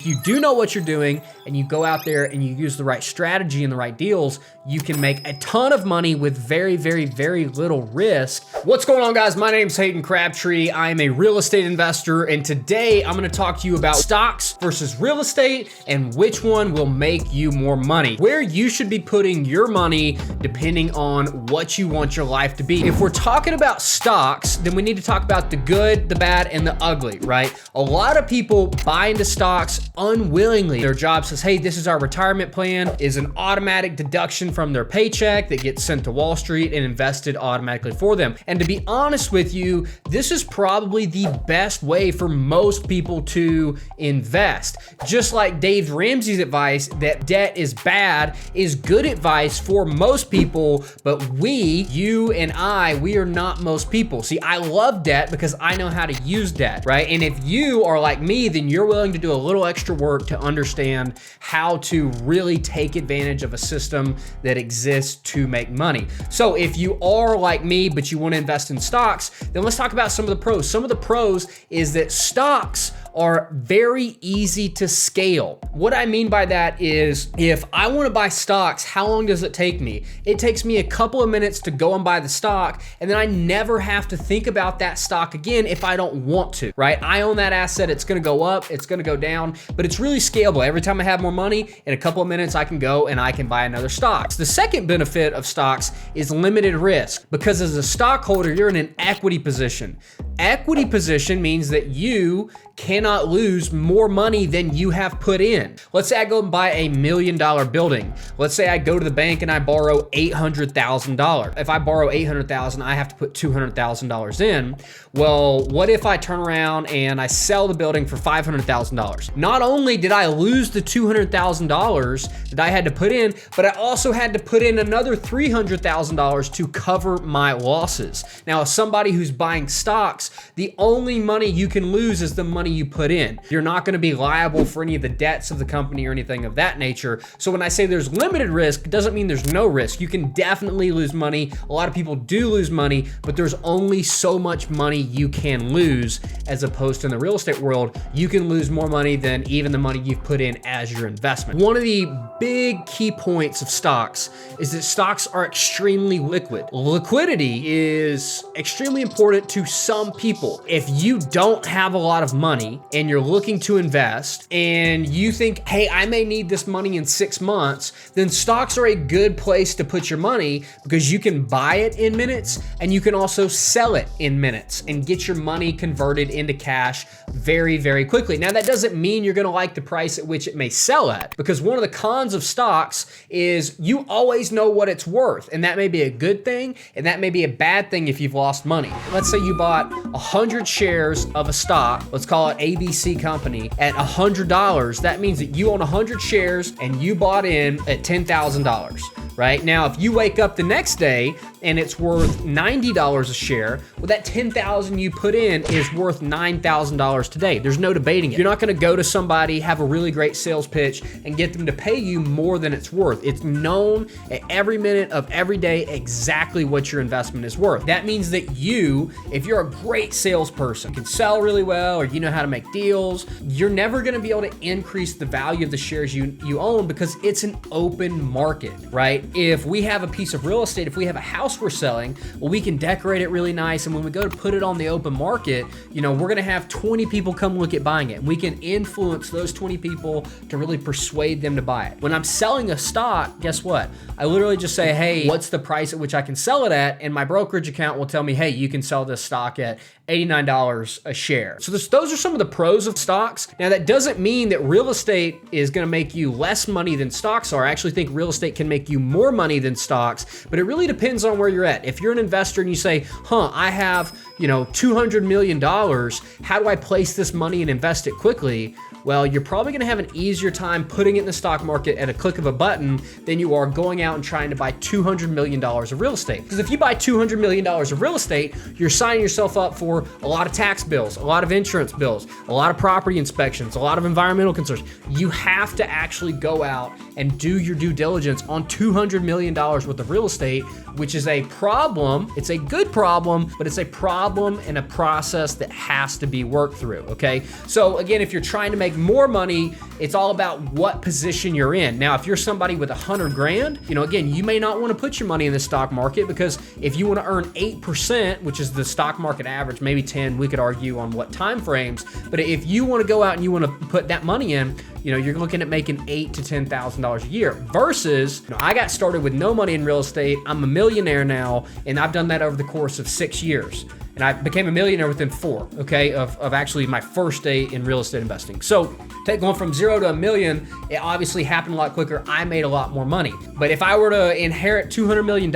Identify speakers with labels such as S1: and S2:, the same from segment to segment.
S1: If you do know what you're doing and you go out there and you use the right strategy and the right deals, you can make a ton of money with very, very, very little risk. What's going on, guys? My name's Hayden Crabtree. I am a real estate investor, and today I'm gonna talk to you about stocks versus real estate and which one will make you more money, where you should be putting your money depending on what you want your life to be. If we're talking about stocks, then we need to talk about the good, the bad, and the ugly, right? A lot of people buy into stocks unwillingly. Their job says, hey, this is our retirement plan, is an automatic deduction from their paycheck that gets sent to Wall Street and invested automatically for them. And to be honest with you, this is probably the best way for most people to invest. Just like Dave Ramsey's advice that debt is bad is good advice for most people, but you and I, we are not most people. See, I love debt because I know how to use debt, right? And if you are like me, then you're willing to do a little extra work to understand how to really take advantage of a system that exists to make money. So if you are like me, but you want to invest in stocks, then let's talk about some of the pros. Some of the pros is that stocks are very easy to scale. What I mean by that is if I want to buy stocks, how long does it take me? It takes me a couple of minutes to go and buy the stock, and then I never have to think about that stock again if I don't want to, right? I own that asset. It's going to go up, it's going to go down, but it's really scalable. Every time I have more money, in a couple of minutes, I can go and I can buy another stock. The second benefit of stocks is limited risk, because as a stockholder, you're in an equity position. Equity position means that you cannot lose more money than you have put in. Let's say I go and buy $1 million building. Let's say I go to the bank and I borrow $800,000. If I borrow $800,000, I have to put $200,000 in. Well, what if I turn around and I sell the building for $500,000? Not only did I lose the $200,000 that I had to put in, but I also had to put in another $300,000 to cover my losses. Now, as somebody who's buying stocks, the only money you can lose is the money you put in. You're not going to be liable for any of the debts of the company or anything of that nature. So when I say there's limited risk, it doesn't mean there's no risk. You can definitely lose money. A lot of people do lose money, but there's only so much money you can lose, as opposed to in the real estate world, you can lose more money than even the money you've put in as your investment. One of the big key points of stocks is that stocks are extremely liquid. Liquidity is extremely important to some people. If you don't have a lot of money and you're looking to invest and you think, hey, I may need this money in 6 months, then stocks are a good place to put your money, because you can buy it in minutes and you can also sell it in minutes and get your money converted into cash very, very quickly. Now, that doesn't mean you're going to like the price at which it may sell at, because one of the cons of stocks is you always know what it's worth, and that may be a good thing and that may be a bad thing if you've lost money. Let's say you bought 100 shares of a stock, let's call it ABC company, at $100. That means that you own 100 shares and you bought in at $10,000. Right? Now, if you wake up the next day and it's worth $90 a share, well, that $10,000 you put in is worth $9,000 today. There's no debating it. You're not going to go to somebody, have a really great sales pitch, and get them to pay you more than it's worth. It's known at every minute of every day exactly what your investment is worth. That means that you, if you're a great salesperson, can sell really well, or you know how to make deals, you're never going to be able to increase the value of the shares you own, because it's an open market, right? If we have a piece of real estate, if we have a house we're selling, well, we can decorate it really nice. And when we go to put it on the open market, we're going to have 20 people come look at buying it. And we can influence those 20 people to really persuade them to buy it. When I'm selling a stock, guess what? I literally just say, hey, what's the price at which I can sell it at? And my brokerage account will tell me, hey, you can sell this stock at $89 a share. So those are some of the pros of stocks. Now, that doesn't mean that real estate is going to make you less money than stocks are. I actually think real estate can make you more money than stocks, but it really depends on where you're at. If you're an investor and you say, I have, $200 million, how do I place this money and invest it quickly? Well, you're probably going to have an easier time putting it in the stock market at a click of a button than you are going out and trying to buy $200 million of real estate. Because if you buy $200 million of real estate, you're signing yourself up for a lot of tax bills, a lot of insurance bills, a lot of property inspections, a lot of environmental concerns. You have to actually go out and do your due diligence on $200 million worth of real estate, which is a problem. It's a good problem, but it's a problem and a process that has to be worked through, okay? So again, if you're trying to make more money, it's all about what position you're in. Now, if you're somebody with 100 grand, again, you may not want to put your money in the stock market, because if you want to earn 8%, which is the stock market average, maybe 10, we could argue on what time frames, but if you want to go out and you want to put that money in, you're looking at making $8,000 to $10,000 a year versus, I got started with no money in real estate. I'm a millionaire now, and I've done that over the course of 6 years. And I became a millionaire within 4, okay, of actually my first day in real estate investing. So going from 0 to $1 million, it obviously happened a lot quicker. I made a lot more money. But if I were to inherit $200 million,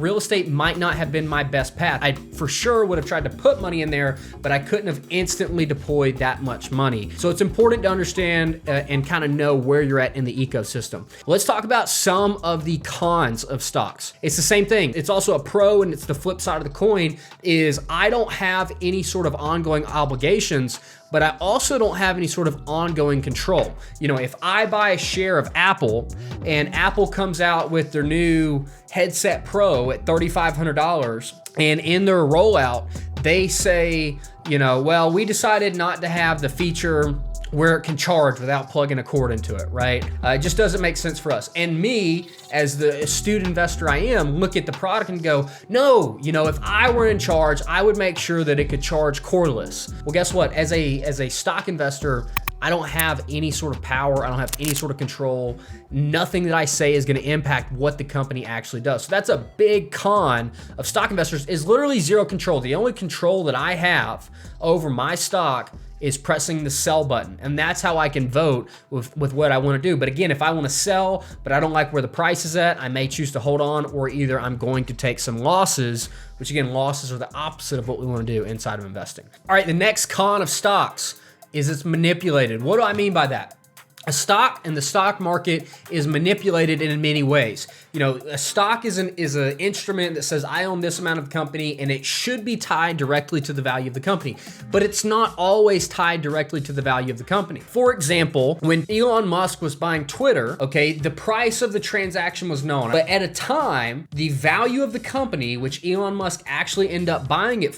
S1: real estate might not have been my best path. I for sure would have tried to put money in there, but I couldn't have instantly deployed that much money. So it's important to understand and kind of know where you're at in the ecosystem. Let's talk about some of the cons of stocks. It's the same thing. It's also a pro, and it's the flip side of the coin is I don't have any sort of ongoing obligations, but I also don't have any sort of ongoing control. If I buy a share of Apple and Apple comes out with their new headset Pro at $3,500, and in their rollout, they say, well, we decided not to have the feature where it can charge without plugging a cord into it, right? It just doesn't make sense for us. And me, as the astute investor I am, look at the product and go, no, if I were in charge, I would make sure that it could charge cordless. Well, guess what? As a stock investor, I don't have any sort of power. I don't have any sort of control. Nothing that I say is going to impact what the company actually does. So that's a big con of stock investors, is literally zero control. The only control that I have over my stock is pressing the sell button. And that's how I can vote with what I want to do. But again, if I want to sell, but I don't like where the price is at, I may choose to hold on, or either I'm going to take some losses, which again, losses are the opposite of what we want to do inside of investing. All right, the next con of stocks is it's manipulated. What do I mean by that? A stock and the stock market is manipulated in many ways. A stock is an instrument that says I own this amount of company, and it should be tied directly to the value of the company, but it's not always tied directly to the value of the company. For example, when Elon Musk was buying Twitter, okay, the price of the transaction was known, but at a time, the value of the company, which Elon Musk actually ended up buying it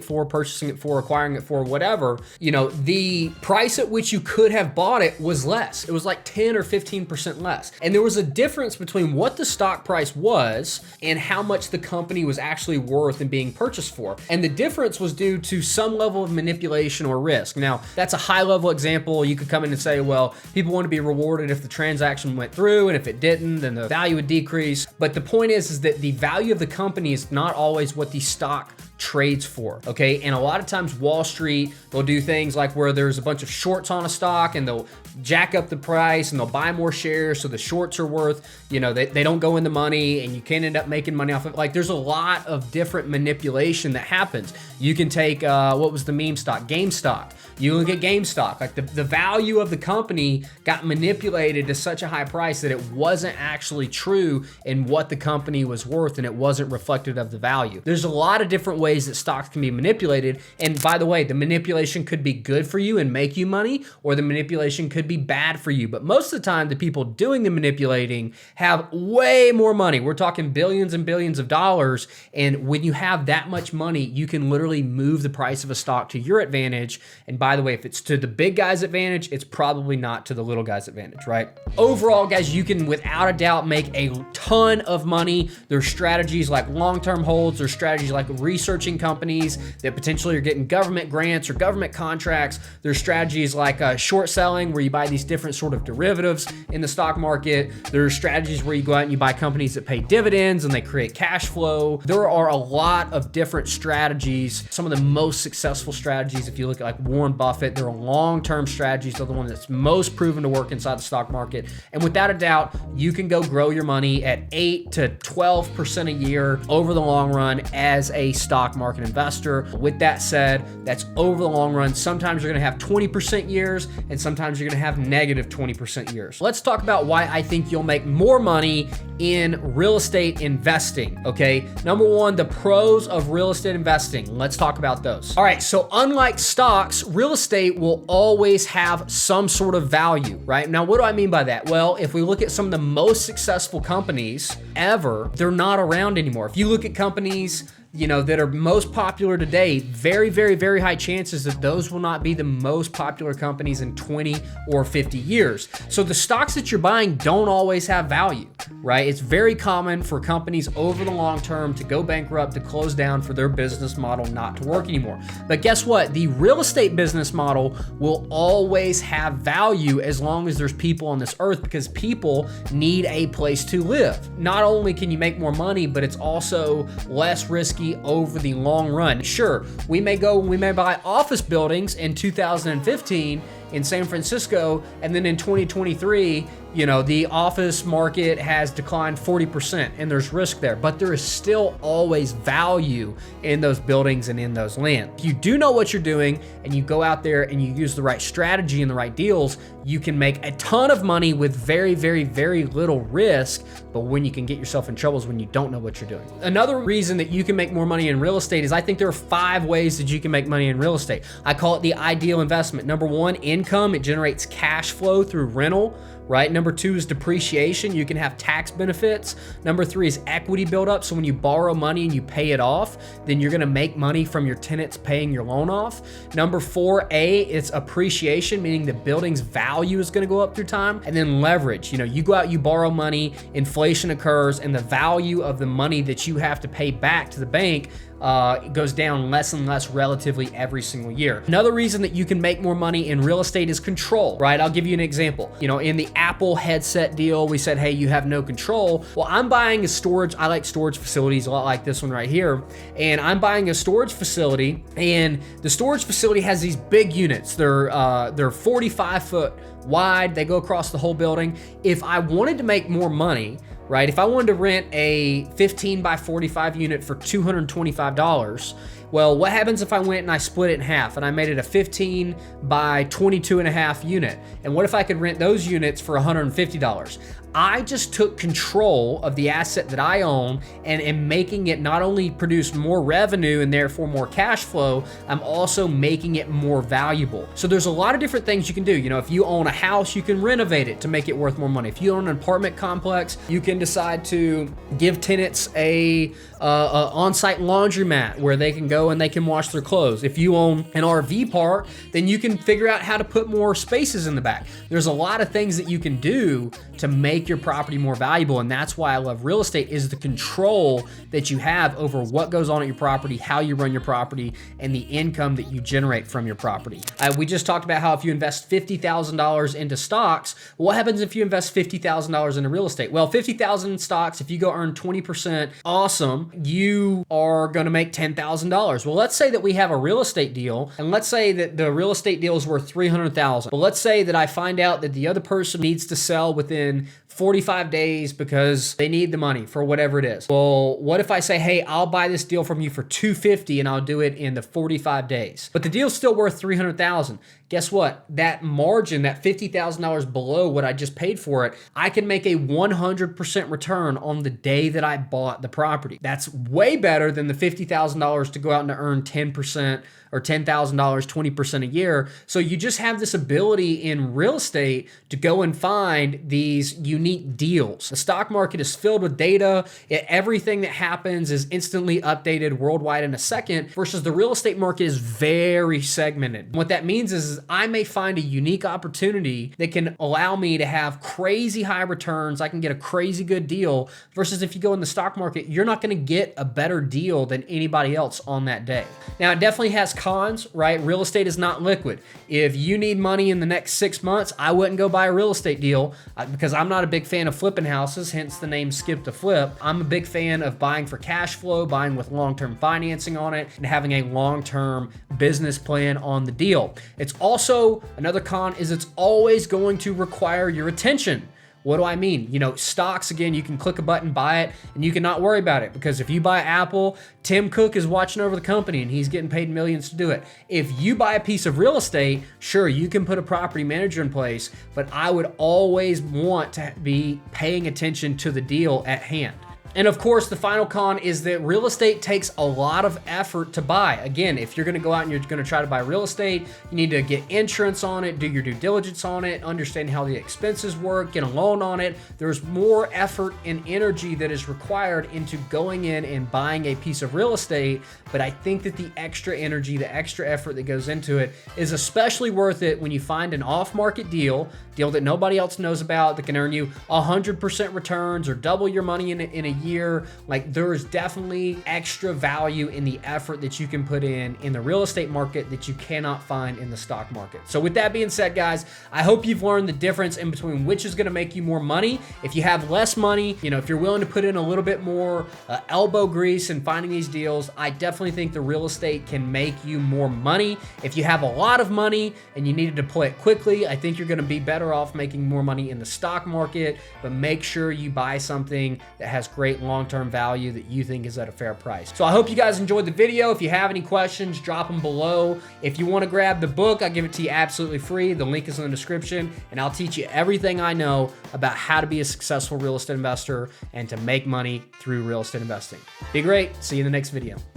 S1: for, purchasing it for, acquiring it for, whatever, the price at which you could have bought it was less. It was like 10 or 15% less. And there was a difference between what the stock price was and how much the company was actually worth and being purchased for. And the difference was due to some level of manipulation or risk. Now, that's a high level example. You could come in and say, well, people want to be rewarded if the transaction went through, and if it didn't, then the value would decrease. But the point is that the value of the company is not always what the stock trades for, okay? And a lot of times Wall Street, they'll do things like where there's a bunch of shorts on a stock, and they'll jack up the price and they'll buy more shares, so the shorts are worth, they don't go in the money, and you can end up making money off of it. Like, there's a lot of different manipulation that happens. You can take, what was the meme stock? GameStop. You look at GameStop, like the value of the company got manipulated to such a high price that it wasn't actually true in what the company was worth, and it wasn't reflective of the value. There's a lot of different ways that stocks can be manipulated. And by the way, the manipulation could be good for you and make you money, or the manipulation could be bad for you. But most of the time, the people doing the manipulating have way more money. We're talking billions and billions of dollars. And when you have that much money, you can literally move the price of a stock to your advantage. And by the way, if it's to the big guy's advantage, it's probably not to the little guy's advantage, right? Overall, guys, you can without a doubt make a ton of money. There's strategies like long-term holds. There's strategies like researching companies that potentially are getting government grants or government contracts. There's strategies like short selling, where you buy these different sort of derivatives in the stock market. There's strategies where you go out and you buy companies that pay dividends and they create cash flow. There are a lot of different strategies. Some of the most successful strategies, if you look at like Warren Buffett, they're long-term strategies. They're the one that's most proven to work inside the stock market. And without a doubt, you can go grow your money at 8 to 12% a year over the long run as a stock market investor. With that said, that's over the long run. Sometimes you're going to have 20% years, and sometimes you're going to have negative 20% years. Let's talk about why I think you'll make more money in real estate investing, okay? Number one, the pros of real estate investing. Let's talk about those. All right, so unlike stocks, real estate will always have some sort of value, right? Now, what do I mean by that? Well, if we look at some of the most successful companies ever, they're not around anymore. If you look at companies that are most popular today, very, very, very high chances that those will not be the most popular companies in 20 or 50 years. So the stocks that you're buying don't always have value, right? It's very common for companies over the long term to go bankrupt, to close down, for their business model not to work anymore. But guess what? The real estate business model will always have value as long as there's people on this earth, because people need a place to live. Not only can you make more money, but it's also less risky over the long run. Sure, we may buy office buildings in 2015 in San Francisco, and then in 2023, the office market has declined 40% and there's risk there, but there is still always value in those buildings and in those lands. If you do know what you're doing and you go out there and you use the right strategy and the right deals, you can make a ton of money with very, very, very little risk. But when you can get yourself in trouble is when you don't know what you're doing. Another reason that you can make more money in real estate is I think there are 5 ways that you can make money in real estate. I call it the ideal investment. Number 1, income. It generates cash flow through rental, right? Number 2 is depreciation. You can have tax benefits. Number 3 is equity buildup. So when you borrow money and you pay it off, then you're gonna make money from your tenants paying your loan off. Number 4A, it's appreciation, meaning the building's value is gonna go up through time. And then leverage. You go out, you borrow money, inflation occurs, and the value of the money that you have to pay back to the bank goes down less and less relatively every single year. Another reason that you can make more money in real estate is control, right? I'll give you an example. In the Apple headset deal, we said, hey, you have no control. Well, I'm buying a storage. I like storage facilities a lot like this one right here. And I'm buying a storage facility, and the storage facility has these big units. They're 45 foot wide. They go across the whole building. If I wanted to make more money, right? If I wanted to rent a 15 by 45 unit for $225, well, what happens if I went and I split it in half and I made it a 15 by 22 and a half unit? And what if I could rent those units for $150? I just took control of the asset that I own and am making it not only produce more revenue and therefore more cash flow, I'm also making it more valuable. So there's a lot of different things you can do. If you own a house, you can renovate it to make it worth more money. If you own an apartment complex, you can decide to give tenants a on-site laundromat where they can go and they can wash their clothes. If you own an RV park, then you can figure out how to put more spaces in the back. There's a lot of things that you can do to make your property more valuable, and that's why I love real estate, is the control that you have over what goes on at your property, how you run your property, and the income that you generate from your property. We just talked about how if you invest $50,000 into stocks, what happens if you invest $50,000 into real estate? Well, 50,000 in stocks, if you go earn 20%, awesome, you are gonna make $10,000. Well, let's say that we have a real estate deal, and let's say that the real estate deal is worth $300,000. Well, let's say that I find out that the other person needs to sell within 45 days because they need the money for whatever it is. Well, what if I say, hey, I'll buy this deal from you for $250 and I'll do it in the 45 days, but the deal's still worth $300,000. Guess what? That margin, that $50,000 below what I just paid for it, I can make a 100% return on the day that I bought the property. That's way better than the $50,000 to go out and earn 10% or $10,000, 20% a year. So you just have this ability in real estate to go and find these unique deals. The stock market is filled with data. Everything that happens is instantly updated worldwide in a second, versus the real estate market is very segmented. What that means is I may find a unique opportunity that can allow me to have crazy high returns. I can get a crazy good deal, versus if you go in the stock market, you're not going to get a better deal than anybody else on that day. Now, it definitely has cons, right? Real estate is not liquid. If you need money in the next 6 months, I wouldn't go buy a real estate deal because I'm not a big fan of flipping houses, hence the name Skip to Flip. I'm a big fan of buying for cash flow, buying with long-term financing on it, and having a long-term business plan on the deal. It's also, another con is it's always going to require your attention. What do I mean? Stocks, again, you can click a button, buy it, and you can not worry about it, because if you buy Apple, Tim Cook is watching over the company and he's getting paid millions to do it. If you buy a piece of real estate, sure, you can put a property manager in place, but I would always want to be paying attention to the deal at hand. And of course, the final con is that real estate takes a lot of effort to buy. Again, if you're gonna go out and you're gonna try to buy real estate, you need to get insurance on it, do your due diligence on it, understand how the expenses work, get a loan on it. There's more effort and energy that is required into going in and buying a piece of real estate. But I think that the extra energy, the extra effort that goes into it is especially worth it when you find an off-market deal that nobody else knows about, that can earn you 100% returns or double your money in a year. Like, there is definitely extra value in the effort that you can put in the real estate market that you cannot find in the stock market. So with that being said, guys, I hope you've learned the difference in between which is gonna make you more money. If you have less money, if you're willing to put in a little bit more elbow grease in finding these deals, I definitely think the real estate can make you more money. If you have a lot of money and you need to deploy it quickly, I think you're gonna be better off making more money in the stock market, but make sure you buy something that has great long-term value that you think is at a fair price. So I hope you guys enjoyed the video. If you have any questions, drop them below. If you want to grab the book, I give it to you absolutely free. The link is in the description, and I'll teach you everything I know about how to be a successful real estate investor and to make money through real estate investing. Be great. See you in the next video.